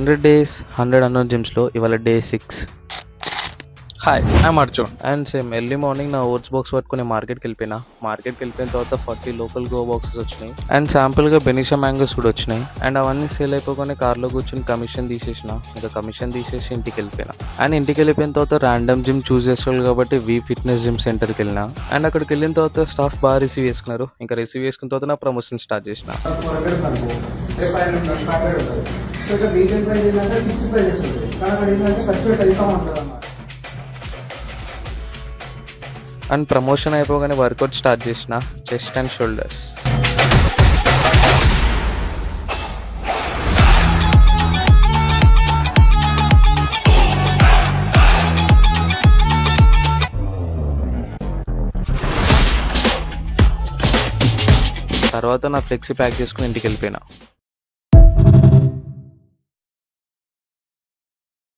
100 days, 100 unknown gyms-లో ఇవాళ day 6. Hi I'm Arjun. And same early morning నా oats box పట్టుకుని మార్కెట్కి వెళ్ళిన తర్వాత 40 లోకల్ గో బాక్సెస్ వచ్చినాయి. అండ్ శాంపుల్గా బెనిషా మ్యాంగోస్ కూడా వచ్చినాయి. అండ్ అవన్నీ సేల్ అయిపోగానే కార్లో కూర్చొని కమిషన్ తీసేసి ఇంటికి వెళ్ళిపోయినా. అండ్ ఇంటికి వెళ్ళిపోయిన తర్వాత ర్యాండమ్ జిమ్ చూస్ చేసుకోవాలి కాబట్టి వి ఫిట్నెస్ జిమ్ సెంటర్కి వెళ్ళినా. అండ్ అక్కడికి వెళ్ళిన తర్వాత స్టాఫ్ బాగా రిసీవ్ చేసుకున్నారు. ఇంకా రిసీవ్ చేసుకున్న తర్వాత నా ప్రమోషన్ స్టార్ట్ చేసిన. రీటైల్ ప్రైస్ ఏంటంటే ఫిక్స్ ప్రైజెస్ ఉంటుంది, కానీ అక్కడ ఏంటంటే ఖర్చు వెళ్తా ఉంటుంది అన్నమాట. అండ్ ప్రమోషన్ అయిపోగానే వర్కౌట్ స్టార్ట్ చేసిన, చెస్ట్ అండ్ షోల్డర్స్. తర్వాత నా ఫ్లెక్సీ ప్యాక్ చేసుకుని ఇంటికి వెళ్ళిపోయినా.